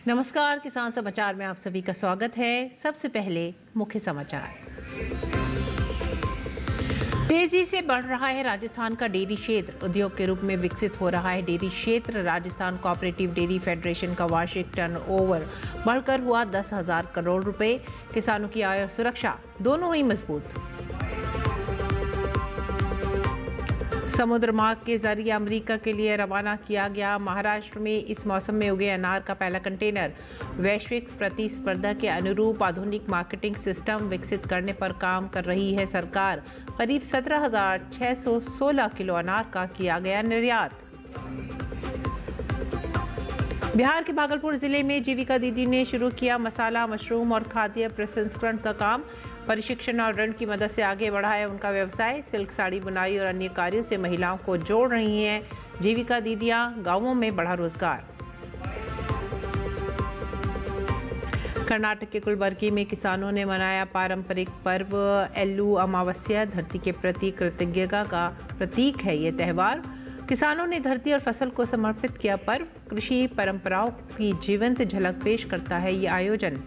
नमस्कार, किसान समाचार में आप सभी का स्वागत है। सबसे पहले मुख्य समाचार। तेजी से बढ़ रहा है राजस्थान का डेयरी क्षेत्र, उद्योग के रूप में विकसित हो रहा है डेयरी क्षेत्र। राजस्थान कोऑपरेटिव डेयरी फेडरेशन का वार्षिक टर्नओवर बढ़कर हुआ 10,000 करोड़ रुपए। किसानों की आय और सुरक्षा दोनों ही मजबूत। समुद्र मार्ग के जरिए अमेरिका के लिए रवाना किया गया। महाराष्ट्र में इस मौसम में उगे अनार का पहला कंटेनर। वैश्विक प्रतिस्पर्धा के अनुरूप आधुनिक मार्केटिंग सिस्टम विकसित करने पर काम कर रही है सरकार। करीब 17,616 किलो अनार का किया गया निर्यात। बिहार के भागलपुर जिले में जीविका दीदी ने शुरू किया मसाला, मशरूम और खाद्य प्रसंस्करण का काम। प्रशिक्षण और ऋण की मदद से आगे बढ़ा है उनका व्यवसाय। सिल्क साड़ी बुनाई और अन्य कार्यों से महिलाओं को जोड़ रही हैं जीविका दीदियां। गांवों में बढ़ा रोजगार। कर्नाटक के कुलबर्गी में किसानों ने मनाया पारंपरिक पर्व एल्लू अमावस्या। धरती के प्रति कृतज्ञता का प्रतीक है ये त्यौहार। किसानों ने धरती और फसल को समर्पित किया पर्व। कृषि परंपराओं की जीवंत झलक पेश करता है ये आयोजन।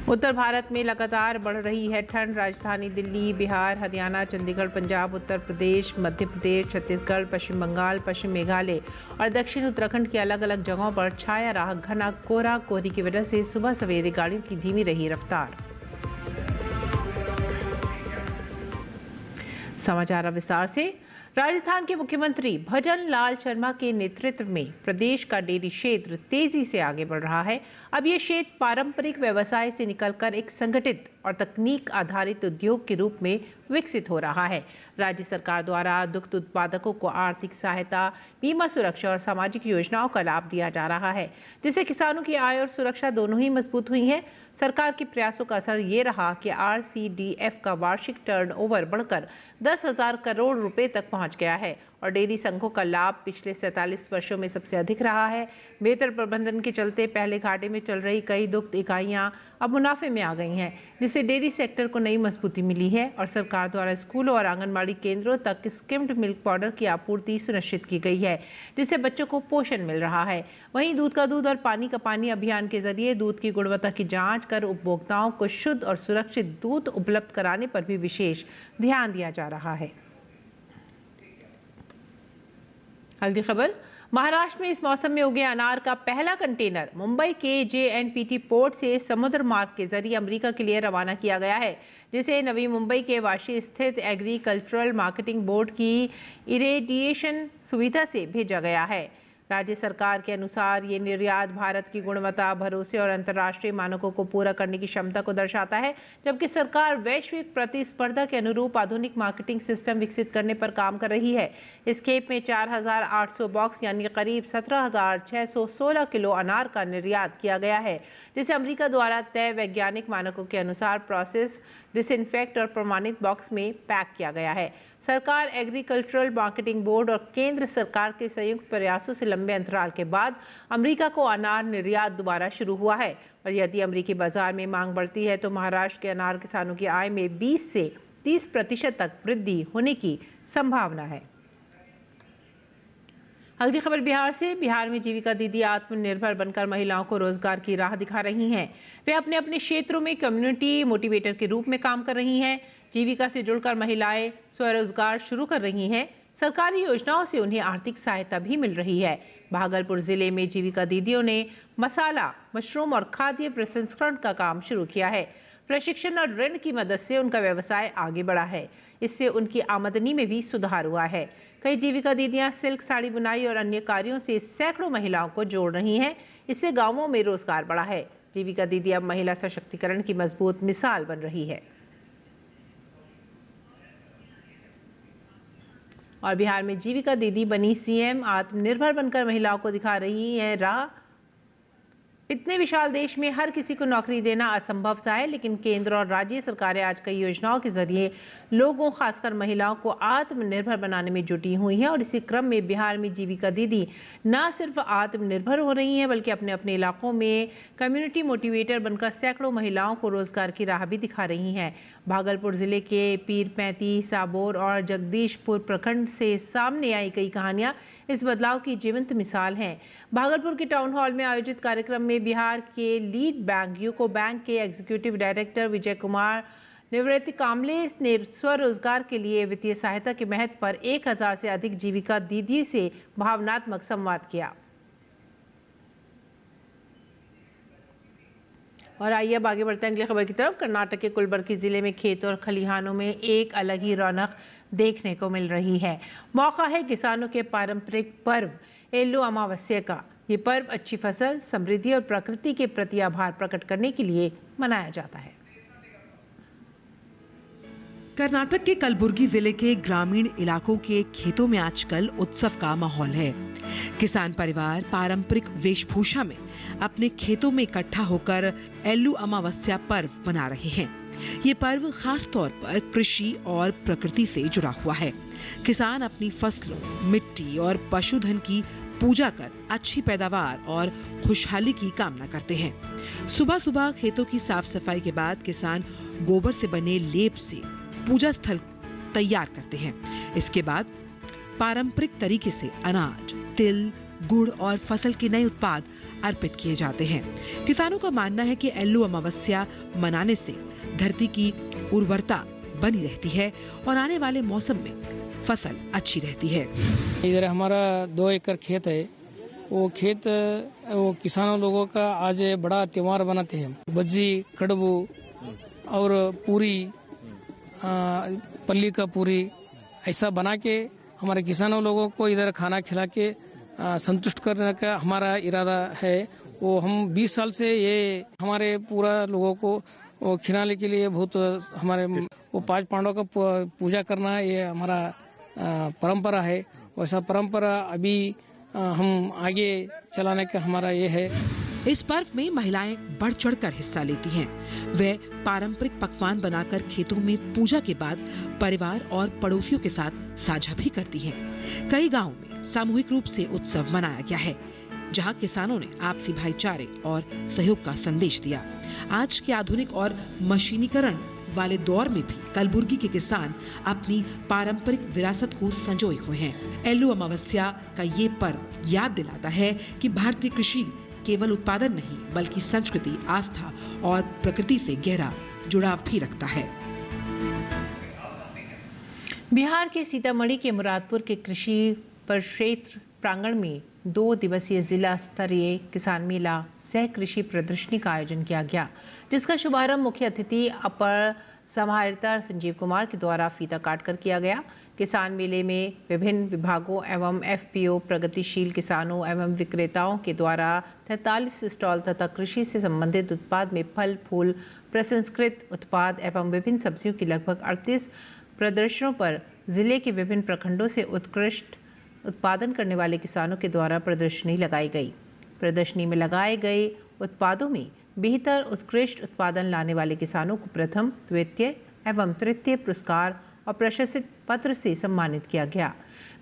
उत्तर भारत में लगातार बढ़ रही है ठंड। राजधानी दिल्ली, बिहार, हरियाणा, चंडीगढ़, पंजाब, उत्तर प्रदेश, मध्य प्रदेश, छत्तीसगढ़, पश्चिम बंगाल, पश्चिम मेघालय और दक्षिण उत्तराखंड की अलग अलग जगहों पर छाया रहा घना कोहरा। कोहरे की वजह से सुबह सवेरे गाड़ियों की धीमी रही रफ्तार। समाचार विस्तार से। राजस्थान के मुख्यमंत्री भजन लाल शर्मा के नेतृत्व में प्रदेश का डेयरी क्षेत्र तेजी से आगे बढ़ रहा है। अब ये क्षेत्र पारंपरिक व्यवसाय से निकलकर एक संगठित और तकनीक आधारित उद्योग के रूप में विकसित हो रहा है। राज्य सरकार द्वारा दुग्ध उत्पादकों को आर्थिक सहायता, बीमा सुरक्षा और सामाजिक योजनाओं का लाभ दिया जा रहा है, जिससे किसानों की आय और सुरक्षा दोनों ही मजबूत हुई हैं। सरकार के प्रयासों का असर ये रहा कि RCDF का वार्षिक टर्नओवर बढ़कर 10,000 करोड़ रुपए तक पहुंच गया है और डेयरी संघों का लाभ पिछले 47 वर्षों में सबसे अधिक रहा है। बेहतर प्रबंधन के चलते पहले घाटे में चल रही कई दुग्ध इकाइयां अब मुनाफे में आ गई हैं, जिससे डेयरी सेक्टर को नई मजबूती मिली है और सरकार द्वारा स्कूलों और आंगनबाड़ी केंद्रों तक स्किम्ड मिल्क पाउडर की आपूर्ति सुनिश्चित की गई है, जिससे बच्चों को पोषण मिल रहा है। वहीं दूध का दूध और पानी का पानी अभियान के जरिए दूध की गुणवत्ता की जांच कर उपभोक्ताओं को शुद्ध और सुरक्षित दूध उपलब्ध कराने पर भी विशेष ध्यान दिया जा रहा है। अगली खबर। महाराष्ट्र में इस मौसम में उगे अनार का पहला कंटेनर मुंबई के JNPT पोर्ट से समुद्र मार्ग के जरिए अमेरिका के लिए रवाना किया गया है, जिसे नवी मुंबई के वाशी स्थित एग्रीकल्चरल मार्केटिंग बोर्ड की इरेडिएशन सुविधा से भेजा गया है। राज्य सरकार के अनुसार ये निर्यात भारत की गुणवत्ता, भरोसे और अंतर्राष्ट्रीय मानकों को पूरा करने की क्षमता को दर्शाता है, जबकि सरकार वैश्विक प्रतिस्पर्धा के अनुरूप आधुनिक मार्केटिंग सिस्टम विकसित करने पर काम कर रही है। इस खेप में 4,800 बॉक्स यानी करीब 17,616 किलो अनार का निर्यात किया गया है, जिसे अमेरिका द्वारा तय वैज्ञानिक मानकों के अनुसार प्रोसेस, डिसइंफेक्ट और प्रमाणित बॉक्स में पैक किया गया है। सरकार, एग्रीकल्चरल मार्केटिंग बोर्ड और केंद्र सरकार के संयुक्त प्रयासों से लंबे अंतराल के बाद अमेरिका को अनार निर्यात दोबारा शुरू हुआ है और यदि अमेरिकी बाजार में मांग बढ़ती है तो महाराष्ट्र के अनार किसानों की आय में 20 से 30% तक वृद्धि होने की संभावना है। अगली खबर बिहार से। बिहार में जीविका दीदी आत्मनिर्भर बनकर महिलाओं को रोजगार की राह दिखा रही हैं। वे अपने अपने क्षेत्रों में कम्युनिटी मोटिवेटर के रूप में काम कर रही हैं। जीविका से जुड़कर महिलाएं स्वरोजगार शुरू कर रही हैं। सरकारी योजनाओं से उन्हें आर्थिक सहायता भी मिल रही है। भागलपुर जिले में जीविका दीदियों ने मसाला, मशरूम और खाद्य प्रसंस्करण का काम शुरू किया है। प्रशिक्षण और ऋण की मदद से उनका व्यवसाय आगे बढ़ा है। इससे उनकी आमदनी में भी सुधार हुआ है। कई जीविका दीदियां सिल्क साड़ी बुनाई और अन्य कार्यों से सैकड़ों महिलाओं को जोड़ रही हैं। इससे गांवों में रोजगार बढ़ा है। जीविका दीदी अब महिला सशक्तिकरण की मजबूत मिसाल बन रही है। और बिहार में जीविका दीदी बनी CM, आत्मनिर्भर बनकर महिलाओं को दिखा रही हैं राह। इतने विशाल देश में हर किसी को नौकरी देना असंभव सा है, लेकिन केंद्र और राज्य सरकारें आज कई योजनाओं के जरिए लोगों, खासकर महिलाओं को आत्मनिर्भर बनाने में जुटी हुई हैं। और इसी क्रम में बिहार में जीविका दीदी न सिर्फ आत्मनिर्भर हो रही हैं, बल्कि अपने अपने इलाकों में कम्युनिटी मोटिवेटर बनकर सैकड़ों महिलाओं को रोजगार की राह भी दिखा रही हैं। भागलपुर जिले के पीरपैंती, साबोर और जगदीशपुर प्रखंड से सामने आई कई कहानियां इस बदलाव की जीवंत मिसाल हैं। भागलपुर के टाउन हॉल में आयोजित कार्यक्रम में बिहार के लीड बैंक यूको बैंक के एग्जीक्यूटिव डायरेक्टर विजय कुमार निवृत्ति कामले ने स्वरोजगार के लिए वित्तीय सहायता के महत्व पर 1000 से अधिक जीविका दीदी से भावनात्मक संवाद किया। और आइए अब आगे बढ़ते हैं अगली खबर की तरफ। कर्नाटक के कुलबर्गी जिले में खेतों और खलिहानों में एक अलग ही रौनक देखने को मिल रही है। मौका है किसानों के पारंपरिक पर्व एल्लू अमावस्या का। ये पर्व अच्छी फसल, समृद्धि और प्रकृति के प्रति आभार प्रकट करने के लिए मनाया जाता है। कर्नाटक के कलबुर्गी जिले के ग्रामीण इलाकों के खेतों में आजकल उत्सव का माहौल है। किसान परिवार पारंपरिक वेशभूषा में अपने खेतों में इकट्ठा होकर एल्लू अमावस्या पर्व मना रहे हैं। ये पर्व खास तौर पर कृषि और प्रकृति से जुड़ा हुआ है। किसान अपनी फसलों, मिट्टी और पशुधन की पूजा कर अच्छी पैदावार और खुशहाली की कामना करते हैं। सुबह सुबह खेतों की साफ सफाई के बाद किसान गोबर से बने लेप से पूजा स्थल तैयार करते हैं। इसके बाद पारंपरिक तरीके से अनाज, तिल, गुड़ और फसल के नए उत्पाद अर्पित किए जाते हैं। किसानों का मानना है कि एल्लू अमावस्या मनाने से धरती की उर्वरता बनी रहती है और आने वाले मौसम में फसल अच्छी रहती है। इधर हमारा 2 एकड़ खेत है। वो खेत वो किसानों लोगों का आज बड़ा त्योहार बनाते हैं। बज्जी, कड़बू और पूरी, पल्ली का पूरी ऐसा बना के हमारे किसानों लोगों को इधर खाना खिला के संतुष्ट करने का हमारा इरादा है। वो हम 20 साल से ये हमारे पूरा लोगों को वो खिलाने के लिए बहुत हमारे वो 5 पांडवों का पूजा करना ये हमारा परंपरा है। वैसा परंपरा अभी हम आगे चलाने का हमारा ये है। इस पर्व में महिलाएं बढ़ चढ़कर हिस्सा लेती हैं। वे पारंपरिक पकवान बनाकर खेतों में पूजा के बाद परिवार और पड़ोसियों के साथ साझा भी करती हैं। कई गांवों में सामूहिक रूप से उत्सव मनाया गया है, जहां किसानों ने आपसी भाईचारे और सहयोग का संदेश दिया। आज के आधुनिक और मशीनीकरण वाले दौर में भी कलबुर्गी के किसान अपनी पारंपरिक विरासत को संजोए हुए हैं। एल्लू अमावस्या का ये पर्व याद दिलाता है कि भारतीय कृषि केवल उत्पादन नहीं, बल्कि संस्कृति, आस्था और प्रकृति से गहरा जुड़ाव भी रखता है। बिहार के सीतामढ़ी के मुरादपुर के कृषि परिक्षेत्र प्रांगण में 2 दिवसीय जिला स्तरीय किसान मेला सह कृषि प्रदर्शनी का आयोजन किया गया, जिसका शुभारंभ मुख्य अतिथि अपर समाहर्ता संजीव कुमार के द्वारा फीता काटकर किया गया। किसान मेले में विभिन्न विभागों एवं एफपीओ, प्रगतिशील किसानों एवं विक्रेताओं के द्वारा 43 स्टॉल तथा कृषि से संबंधित उत्पाद में फल, फूल, प्रसंस्कृत उत्पाद एवं विभिन्न सब्जियों की लगभग 38 प्रदर्शनों पर जिले के विभिन्न प्रखंडों से उत्कृष्ट उत्पादन करने वाले किसानों के द्वारा प्रदर्शनी लगाई गई। प्रदर्शनी में लगाए गए उत्पादों में बेहतर उत्कृष्ट उत्पादन लाने वाले किसानों को प्रथम, द्वितीय एवं तृतीय पुरस्कार और प्रशस्ति पत्र से सम्मानित किया गया।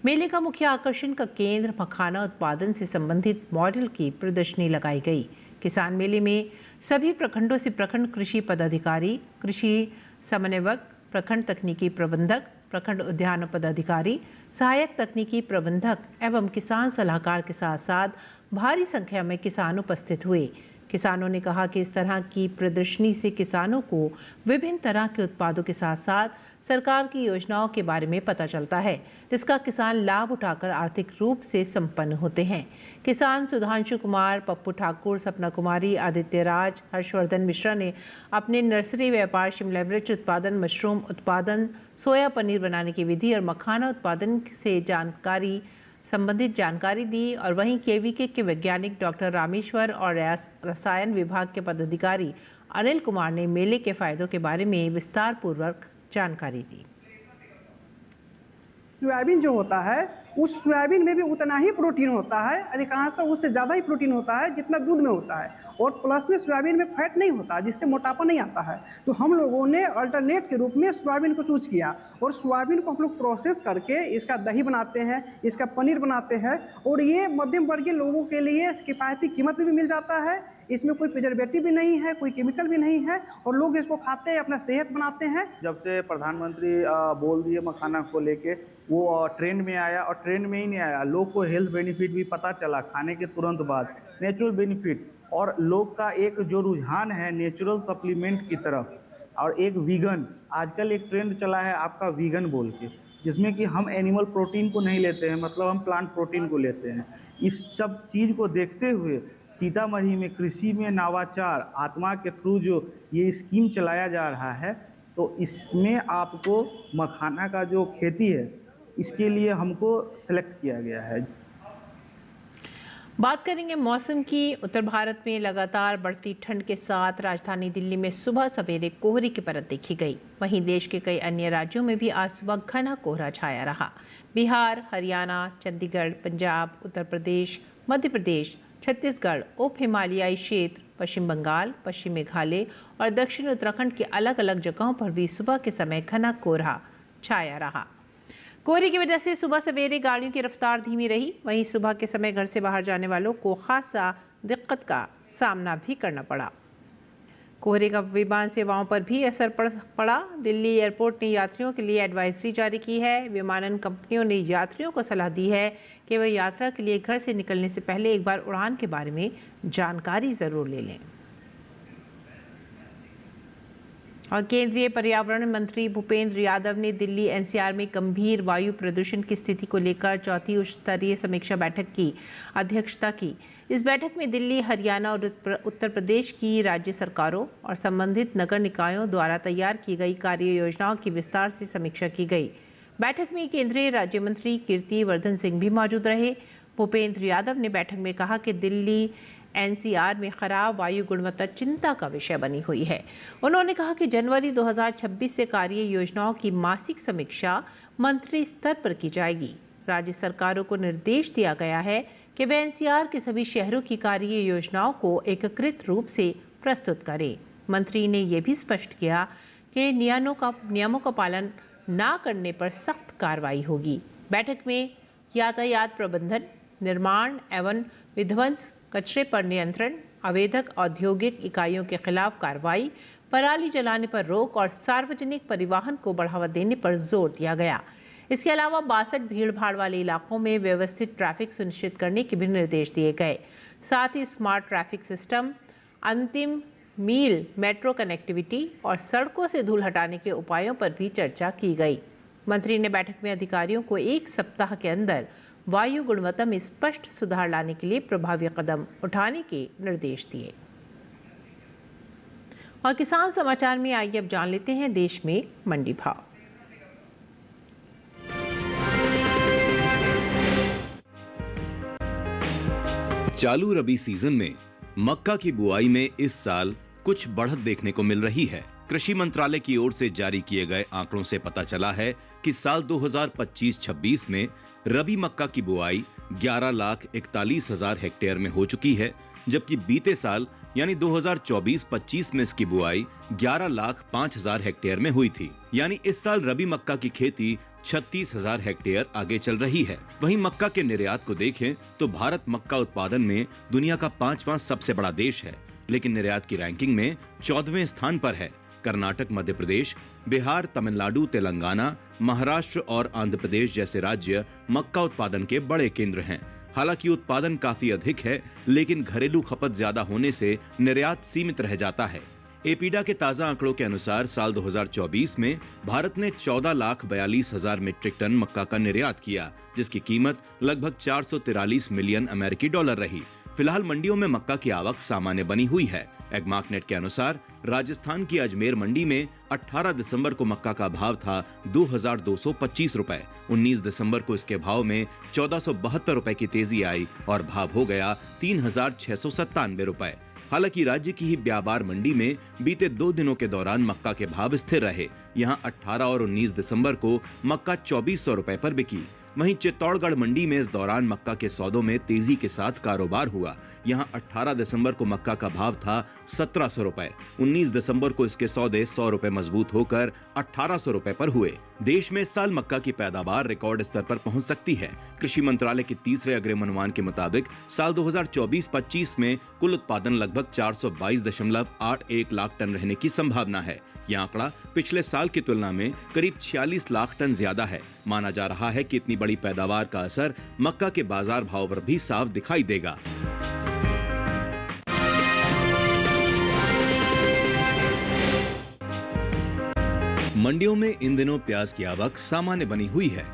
मेले का मुख्य आकर्षण का केंद्र मखाना उत्पादन से संबंधित मॉडल की प्रदर्शनी लगाई गई। किसान मेले में सभी प्रखंडों से प्रखंड कृषि पदाधिकारी, कृषि समन्वयक, प्रखंड तकनीकी प्रबंधक, प्रखंड उद्यान पदाधिकारी, सहायक तकनीकी प्रबंधक एवं किसान सलाहकार के साथ साथ भारी संख्या में किसान उपस्थित हुए। किसानों ने कहा कि इस तरह की प्रदर्शनी से किसानों को विभिन्न तरह के उत्पादों के साथ साथ सरकार की योजनाओं के बारे में पता चलता है, जिसका किसान लाभ उठाकर आर्थिक रूप से संपन्न होते हैं। किसान सुधांशु कुमार, पप्पू ठाकुर, सपना कुमारी, आदित्य राज, हर्षवर्धन मिश्रा ने अपने नर्सरी व्यापार, शिमला मिर्च उत्पादन, मशरूम उत्पादन, सोया पनीर बनाने की विधि और मखाना उत्पादन से संबंधित जानकारी दी। और वहीं केवीके के वैज्ञानिक डॉक्टर रामेश्वर और रसायन विभाग के पदाधिकारी अनिल कुमार ने मेले के फायदों के बारे में विस्तार पूर्वक जानकारी दी। सोयाबीन जो होता है उस सोयाबीन में भी उतना ही प्रोटीन होता है, अधिकांशतः उससे ज़्यादा ही प्रोटीन होता है जितना दूध में होता है, और प्लस में सोयाबीन में फैट नहीं होता जिससे मोटापा नहीं आता है। तो हम लोगों ने अल्टरनेट के रूप में सोयाबीन को चूज किया, और सोयाबीन को हम लोग प्रोसेस करके इसका दही बनाते हैं, इसका पनीर बनाते हैं, और ये मध्यम वर्गीय लोगों के लिए किफ़ायती कीमत में भी मिल जाता है। इसमें कोई प्रिजर्वेटिव भी नहीं है, कोई केमिकल भी नहीं है, और लोग इसको खाते हैं, अपना सेहत बनाते हैं। जब से प्रधानमंत्री बोल दिए मखाना को लेके, वो ट्रेंड में आया, और ट्रेंड में ही नहीं आया, लोग को हेल्थ बेनिफिट भी पता चला खाने के तुरंत बाद, नेचुरल बेनिफिट, और लोग का एक जो रुझान है नेचुरल सप्लीमेंट की तरफ, और एक वीगन, आजकल एक ट्रेंड चला है आपका वीगन बोल के, जिसमें कि हम एनिमल प्रोटीन को नहीं लेते हैं, मतलब हम प्लांट प्रोटीन को लेते हैं। इस सब चीज़ को देखते हुए सीतामढ़ी में कृषि में नवाचार आत्मा के थ्रू जो ये स्कीम चलाया जा रहा है, तो इसमें आपको मखाना का जो खेती है इसके लिए हमको सेलेक्ट किया गया है। बात करेंगे मौसम की। उत्तर भारत में लगातार बढ़ती ठंड के साथ राजधानी दिल्ली में सुबह सवेरे कोहरे की परत देखी गई। वहीं देश के कई अन्य राज्यों में भी आज सुबह घना कोहरा छाया रहा। बिहार, हरियाणा, चंडीगढ़, पंजाब, उत्तर प्रदेश, मध्य प्रदेश, छत्तीसगढ़, उप हिमालयी क्षेत्र, पश्चिम बंगाल, पश्चिम मेघालय और दक्षिण उत्तराखंड की अलग अलग जगहों पर भी सुबह के समय घना कोहरा छाया रहा। कोहरे की वजह से सुबह सवेरे गाड़ियों की रफ्तार धीमी रही। वहीं सुबह के समय घर से बाहर जाने वालों को खासा दिक्कत का सामना भी करना पड़ा। कोहरे का विमान सेवाओं पर भी असर पड़ा। दिल्ली एयरपोर्ट ने यात्रियों के लिए एडवाइजरी जारी की है। विमानन कंपनियों ने यात्रियों को सलाह दी है कि वे यात्रा के लिए घर से निकलने से पहले एक बार उड़ान के बारे में जानकारी ज़रूर ले लें। और केंद्रीय पर्यावरण मंत्री भूपेंद्र यादव ने दिल्ली एनसीआर में गंभीर वायु प्रदूषण की स्थिति को लेकर चौथी उच्च स्तरीय समीक्षा बैठक की अध्यक्षता की। इस बैठक में दिल्ली, हरियाणा और उत्तर प्रदेश की राज्य सरकारों और संबंधित नगर निकायों द्वारा तैयार की गई कार्य योजनाओं की विस्तार से समीक्षा की गई। बैठक में केंद्रीय राज्य मंत्री कीर्ति वर्धन सिंह भी मौजूद रहे। भूपेंद्र यादव ने बैठक में कहा कि दिल्ली एनसीआर में खराब वायु गुणवत्ता चिंता का विषय बनी हुई है। उन्होंने कहा कि जनवरी 2026 से कार्य योजनाओं की मासिक समीक्षा मंत्री स्तर पर की जाएगी। राज्य सरकारों को निर्देश दिया गया है कि वे एनसीआर के सभी शहरों की कार्य योजनाओं को एकीकृत रूप से प्रस्तुत करें। मंत्री ने यह भी स्पष्ट किया कि नियमों का पालन न करने पर सख्त कार्रवाई होगी। बैठक में यातायात प्रबंधन, निर्माण एवं विध्वंस, कचरे पर नियंत्रण, अवैध औद्योगिक इकाइयों के खिलाफ कार्रवाई, पराली जलाने पर रोक और सार्वजनिक परिवहन को बढ़ावा देने पर जोर दिया गया। इसके अलावा 62 भीड़भाड़ वाले इलाकों में व्यवस्थित ट्रैफिक सुनिश्चित करने के भी निर्देश दिए गए। साथ ही स्मार्ट ट्रैफिक सिस्टम, अंतिम मील मेट्रो कनेक्टिविटी और सड़कों से धूल हटाने के उपायों पर भी चर्चा की गई। मंत्री ने बैठक में अधिकारियों को 1 सप्ताह के अंदर वायु गुणवत्ता में स्पष्ट सुधार लाने के लिए प्रभावी कदम उठाने के निर्देश दिए। और किसान समाचार में आइए अब जान लेते हैं देश में मंडी भाव। चालू रबी सीजन में मक्का की बुआई में इस साल कुछ बढ़त देखने को मिल रही है। कृषि मंत्रालय की ओर से जारी किए गए आंकड़ों से पता चला है कि साल 2025-26 में रबी मक्का की बुआई 11,41,000 हेक्टेयर में हो चुकी है, जबकि बीते साल यानी 2024-25 में इसकी बुआई 11,05,000 हेक्टेयर में हुई थी। यानी इस साल रबी मक्का की खेती 36,000 हेक्टेयर आगे चल रही है। वहीं मक्का के निर्यात को देखें तो भारत मक्का उत्पादन में दुनिया का 5वां सबसे बड़ा देश है, लेकिन निर्यात की रैंकिंग में 14वें स्थान पर है। कर्नाटक, मध्य प्रदेश, बिहार, तमिलनाडु, तेलंगाना, महाराष्ट्र और आंध्र प्रदेश जैसे राज्य मक्का उत्पादन के बड़े केंद्र हैं। हालांकि उत्पादन काफी अधिक है, लेकिन घरेलू खपत ज्यादा होने से निर्यात सीमित रह जाता है। एपीडा के ताजा आंकड़ों के अनुसार साल 2024 में भारत ने 14,42,000 मीट्रिक टन मक्का का निर्यात किया, जिसकी कीमत लगभग 443 मिलियन अमेरिकी डॉलर रही। फिलहाल मंडियों में मक्का की आवक सामान्य बनी हुई है। एगमार्कनेट के अनुसार राजस्थान की अजमेर मंडी में 18 दिसंबर को मक्का का भाव था 2,225 रुपए। 19 दिसंबर को इसके भाव में 1,472 रुपए की तेजी आई और भाव हो गया 3,697 रुपए। हालांकि राज्य की ही ब्याबार मंडी में बीते 2 दिनों के दौरान मक्का के भाव स्थिर रहे। यहां 18 और 19 दिसंबर को मक्का 2400 रुपए पर बिकी। वहीं चित्तौड़गढ़ मंडी में इस दौरान मक्का के सौदों में तेजी के साथ कारोबार हुआ। यहां 18 दिसंबर को मक्का का भाव था 1700 रुपए। 19 दिसंबर को इसके सौदे 100 रुपए मजबूत होकर 1800 रुपए पर हुए। देश में इस साल मक्का की पैदावार रिकॉर्ड स्तर पर पहुंच सकती है। कृषि मंत्रालय के तीसरे अग्रिम अनुमान के मुताबिक साल 2024-25 में कुल उत्पादन लगभग 422.81 लाख टन रहने की संभावना है। यह आंकड़ा पिछले साल की तुलना में करीब 46 लाख टन ज्यादा है। माना जा रहा है कि इतनी बड़ी पैदावार का असर मक्का के बाजार भाव पर भी साफ दिखाई देगा। मंडियों में इन दिनों प्याज की आवक सामान्य बनी हुई है।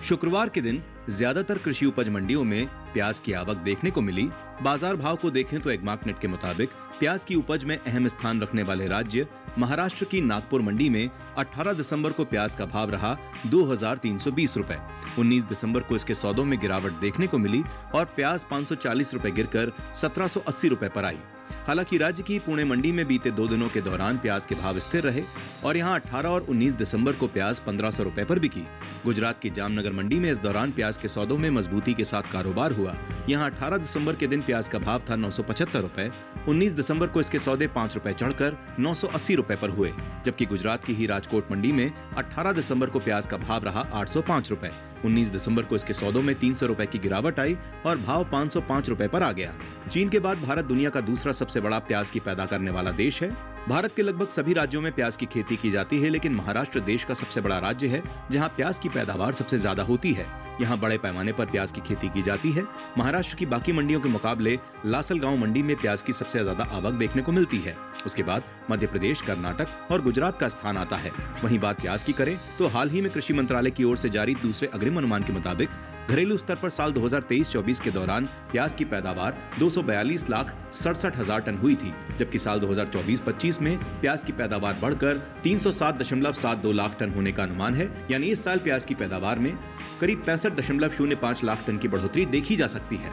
शुक्रवार के दिन ज्यादातर कृषि उपज मंडियों में प्याज की आवक देखने को मिली। बाजार भाव को देखें तो एग्मार्कनेट के मुताबिक प्याज की उपज में अहम स्थान रखने वाले राज्य महाराष्ट्र की नागपुर मंडी में 18 दिसंबर को प्याज का भाव रहा 2320 रुपए। 19 दिसंबर को इसके सौदों में गिरावट देखने को मिली और प्याज 540 रुपए गिरकर 1780 रुपए पर आई। हालांकि राज्य की पुणे मंडी में बीते 2 दिनों के दौरान प्याज के भाव स्थिर रहे और यहां 18 और 19 दिसंबर को प्याज 1500 रुपए पर बिकी। गुजरात की जामनगर मंडी में इस दौरान प्याज के सौदों में मजबूती के साथ कारोबार हुआ। यहां 18 दिसंबर के दिन प्याज का भाव था 975 रुपए। 19 दिसंबर को इसके सौदे 5 रुपए चढ़कर 980 रुपए पर हुए, जबकि गुजरात की ही राजकोट मंडी में 18 दिसंबर को प्याज का भाव रहा 805 रुपए। 19 दिसंबर को इसके सौदों में 300 रुपए की गिरावट आई और भाव 505 रुपए पर आ गया। चीन के बाद भारत दुनिया का दूसरा सबसे बड़ा प्याज की पैदा करने वाला देश है। भारत के लगभग सभी राज्यों में प्याज की खेती की जाती है, लेकिन महाराष्ट्र देश का सबसे बड़ा राज्य है जहां प्याज की पैदावार सबसे ज्यादा होती है। यहां बड़े पैमाने पर प्याज की खेती की जाती है। महाराष्ट्र की बाकी मंडियों के मुकाबले लासलगांव मंडी में प्याज की सबसे ज्यादा आवक देखने को मिलती है। उसके बाद मध्य प्रदेश, कर्नाटक और गुजरात का स्थान आता है। वहीं बात प्याज की करें तो हाल ही में कृषि मंत्रालय की ओर से जारी दूसरे अग्रिम अनुमान के मुताबिक घरेलू स्तर पर साल 2023-24 के दौरान प्याज की पैदावार 242,67,000 टन हुई थी, जबकि साल 2024-25 में प्याज की पैदावार बढ़कर 307.72 लाख टन होने का अनुमान है। यानी इस साल प्याज की पैदावार में करीब 65.05 लाख टन की बढ़ोतरी देखी जा सकती है।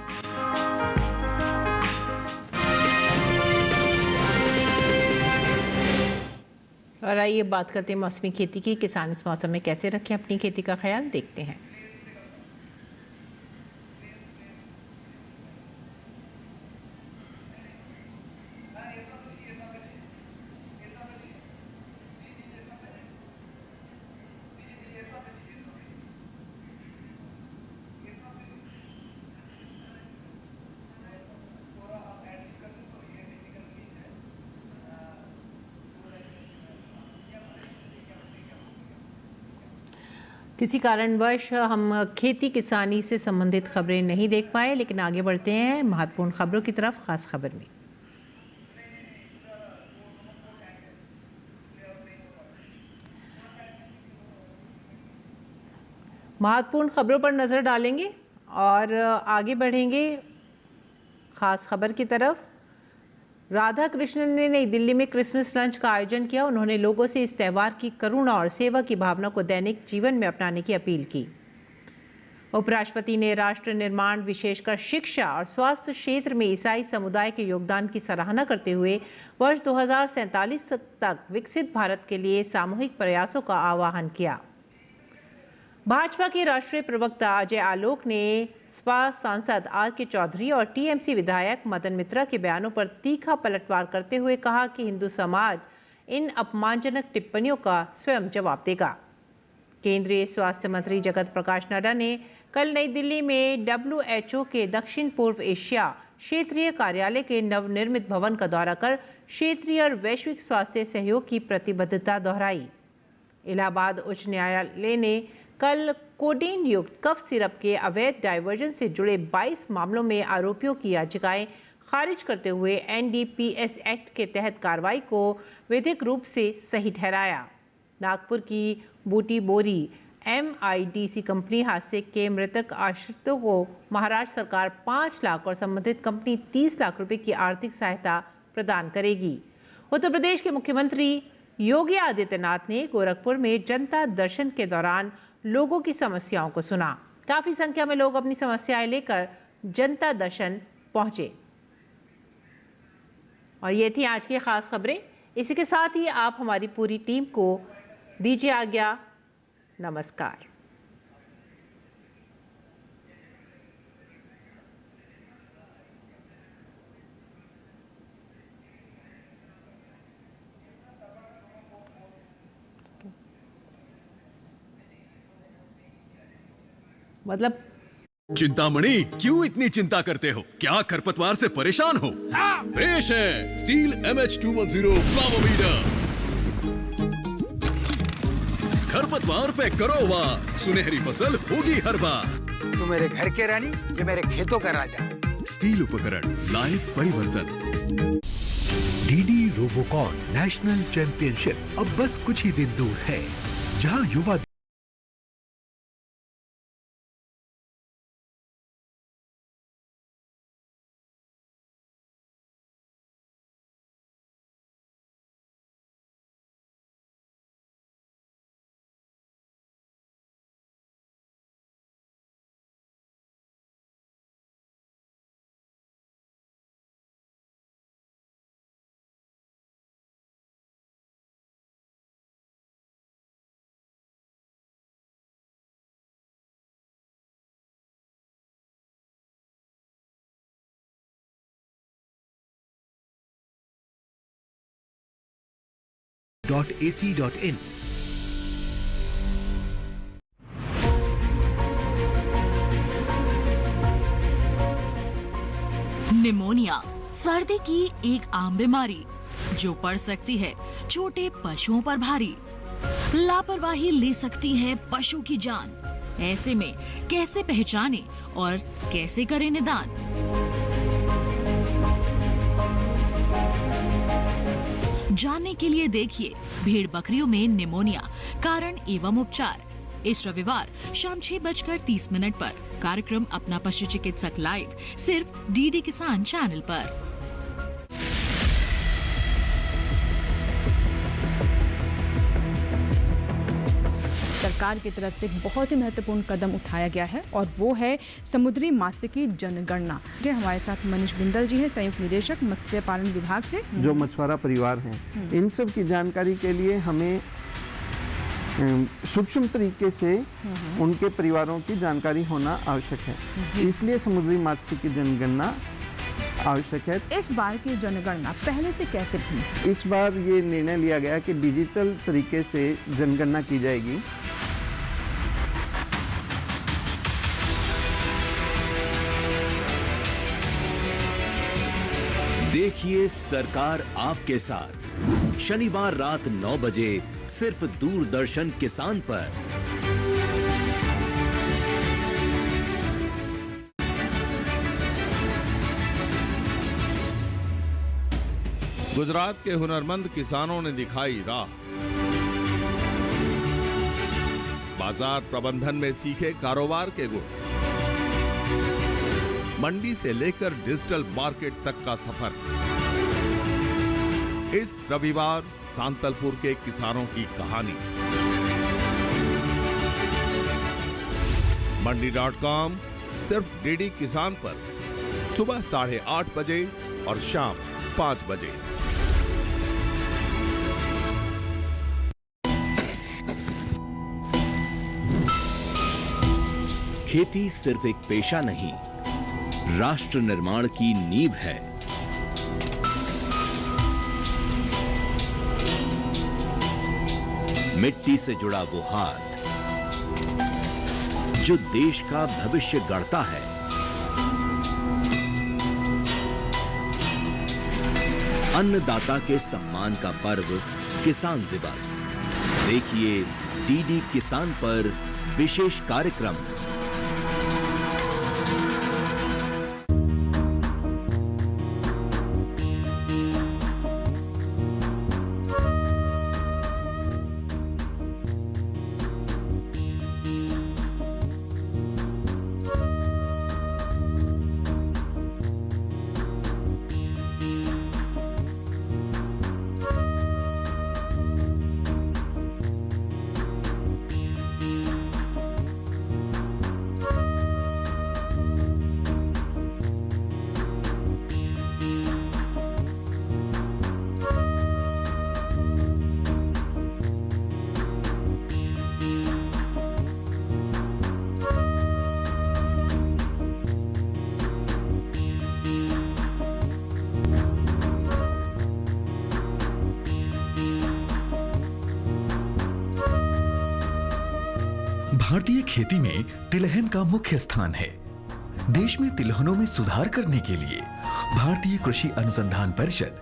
और आइए बात करते हैं मौसमी खेती की। किसान इस मौसम में कैसे रखें अपनी खेती का ख्याल, देखते हैं। किसी कारणवश हम खेती किसानी से संबंधित खबरें नहीं देख पाए, लेकिन आगे बढ़ते हैं महत्वपूर्ण खबरों की तरफ। खास खबर में महत्वपूर्ण खबरों पर नजर डालेंगे और आगे बढ़ेंगे खास खबर की तरफ। राधा कृष्णन ने नई दिल्ली में क्रिसमस लंच का आयोजन किया। उन्होंने लोगों से इस त्यौहार की करुणा और सेवा की भावना को दैनिक जीवन में अपनाने की अपील की। उपराष्ट्रपति ने राष्ट्र निर्माण, विशेषकर शिक्षा और स्वास्थ्य क्षेत्र में ईसाई समुदाय के योगदान की सराहना करते हुए वर्ष 2047 तक विकसित भारत के लिए सामूहिक प्रयासों का आह्वान किया। भाजपा के राष्ट्रीय प्रवक्ता अजय आलोक ने सपा सांसद आर.के. चौधरी और टीएमसी विधायक मदन मित्रा के बयानों पर तीखा पलटवार करते हुए कहा कि हिंदू समाज इन अपमानजनक टिप्पणियों का स्वयं जवाब देगा। केंद्रीय स्वास्थ्य मंत्री जगत प्रकाश नड्डा ने कल नई दिल्ली में WHO के दक्षिण पूर्व एशिया क्षेत्रीय कार्यालय के नवनिर्मित भवन का दौरा कर क्षेत्रीय और वैश्विक स्वास्थ्य सहयोग की प्रतिबद्धता दोहराई। इलाहाबाद उच्च न्यायालय ने कल कोडीन युक्त कफ सिरप के अवैध डायवर्जन से जुड़े 22 मामलों में आरोपियों की याचिकाएं खारिज करते हुए NDPS एक्ट के तहत कार्रवाई को विधिक रूप से सही ठहराया। नागपुर की बूटी बोरी MIDC कंपनी हादसे के मृतक आश्रितों को महाराष्ट्र सरकार 5 लाख और संबंधित कंपनी 30 लाख रुपए की आर्थिक सहायता प्रदान करेगी। उत्तर प्रदेश के मुख्यमंत्री योगी आदित्यनाथ ने गोरखपुर में जनता दर्शन के दौरान लोगों की समस्याओं को सुना। काफी संख्या में लोग अपनी समस्याएं लेकर जनता दर्शन पहुंचे। और ये थी आज की खास खबरें। इसी के साथ ही आप हमारी पूरी टीम को दीजिए आज्ञा। नमस्कार। मतलब चिंतामणि, क्यों इतनी चिंता करते हो? क्या खरपतवार से परेशान हो? पेश है स्टील MH210 पावर वीडर। खरपतवार पे करो वार, सुनहरी फसल होगी हर बार। तू मेरे घर के रानी, ये मेरे खेतों का राजा। स्टील उपकरण लाए परिवर्तन। डीडी रोबोकॉन नेशनल चैंपियनशिप अब बस कुछ ही दिन दूर है, जहां युवा .ac.in। निमोनिया सर्दी की एक आम बीमारी जो पड़ सकती है छोटे पशुओं पर भारी। लापरवाही ले सकती है पशु की जान। ऐसे में कैसे पहचाने और कैसे करें निदान? जानने के लिए देखिए भेड़ बकरियों में निमोनिया कारण एवं उपचार। इस रविवार शाम 6:30 पर कार्यक्रम अपना पशु चिकित्सक लाइव सिर्फ डीडी किसान चैनल पर। सरकार की तरफ से एक बहुत ही महत्वपूर्ण कदम उठाया गया है और वो है समुद्री मत्स्य की जनगणना। हमारे साथ मनीष बिंदल जी हैं, संयुक्त निदेशक मत्स्य पालन विभाग से। जो मछुआरा परिवार हैं, इन सब की जानकारी के लिए हमें सूक्ष्म तरीके से उनके परिवारों की जानकारी होना आवश्यक है, इसलिए समुद्री मत्स्य की जनगणना आवश्यक है। इस बार की जनगणना पहले से कैसे थी? इस बार ये निर्णय लिया गया कि डिजिटल तरीके से जनगणना की जाएगी। देखिए सरकार आपके साथ, शनिवार रात 9 बजे सिर्फ दूरदर्शन किसान पर। गुजरात के हुनरमंद किसानों ने दिखाई राह। बाजार प्रबंधन में सीखे कारोबार के गुण। मंडी से लेकर डिजिटल मार्केट तक का सफर। इस रविवार सांतलपुर के किसानों की कहानी। मंडी.com सिर्फ डीडी किसान पर सुबह 8:30 बजे और शाम 5 बजे। खेती सिर्फ एक पेशा नहीं, राष्ट्र निर्माण की नींव है। मिट्टी से जुड़ा वो हाथ जो देश का भविष्य गढ़ता है। अन्नदाता के सम्मान का पर्व किसान दिवस। देखिए डीडी किसान पर विशेष कार्यक्रम। भारतीय खेती में तिलहन का मुख्य स्थान है। देश में तिलहनों में सुधार करने के लिए भारतीय कृषि अनुसंधान परिषद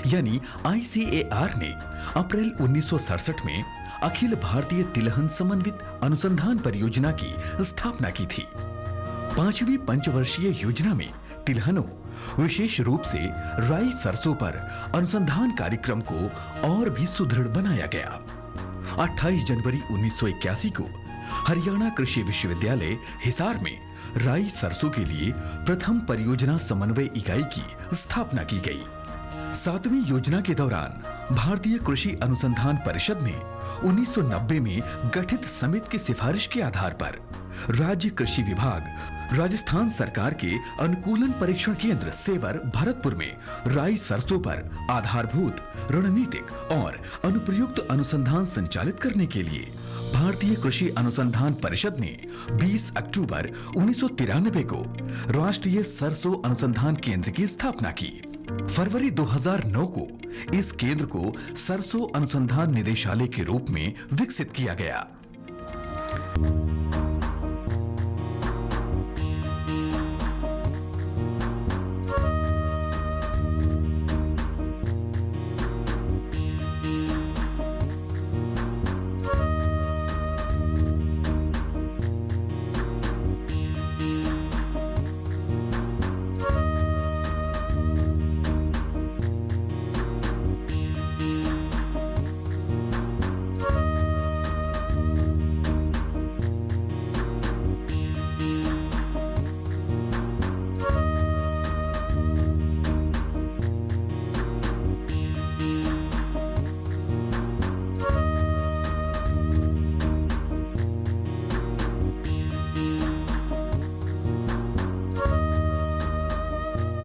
यानी ICAR ने अप्रैल 1967 में अखिल भारतीय तिलहन समन्वित अनुसंधान परियोजना की स्थापना की थी। 5वीं पंचवर्षीय योजना में तिलहनों, विशेष रूप से राई सरसों पर अनुसंधान कार्यक्रम को और भी सुदृढ़ बनाया गया। 28 जनवरी 1981 को हरियाणा कृषि विश्वविद्यालय हिसार में राई सरसों के लिए प्रथम परियोजना समन्वय इकाई की स्थापना की गई। 7वीं योजना के दौरान भारतीय कृषि अनुसंधान परिषद ने 1990 में गठित समिति की सिफारिश के आधार पर राज्य कृषि विभाग, राजस्थान सरकार के अनुकूलन परीक्षण केंद्र सेवर भरतपुर में राई सरसों पर आधारभूत, रणनीतिक और अनुप्रयुक्त अनुसंधान संचालित करने के लिए भारतीय कृषि अनुसंधान परिषद ने 20 अक्टूबर 1993 को राष्ट्रीय सरसों अनुसंधान केंद्र की स्थापना की। फरवरी 2009 को इस केंद्र को सरसों अनुसंधान निदेशालय के रूप में विकसित किया गया।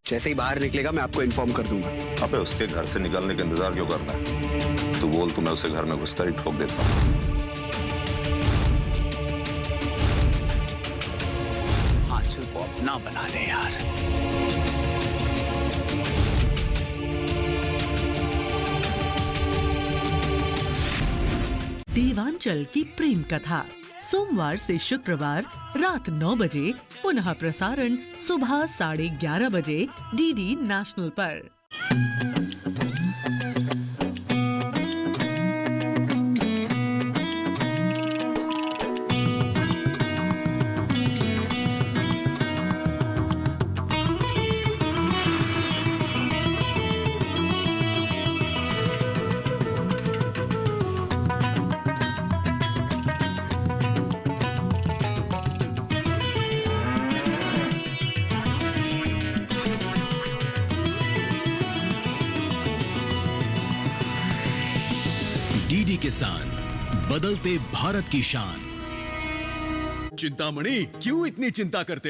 जैसे ही बाहर निकलेगा मैं आपको इन्फॉर्म कर दूंगा। अबे उसके घर से निकलने का इंतजार क्यों करना है? तू बोल तो मैं उसे घर में घुसकर ही ठोक देता हूँ। आंचल को अपना बना ले यार। देवांचल की प्रेम कथा सोमवार से शुक्रवार रात 9 बजे, पुनः प्रसारण सुबह 11:30 बजे DD नेशनल पर। DD किसान, बदलते भारत की शान। चिंतामणि, क्यों इतनी चिंता करते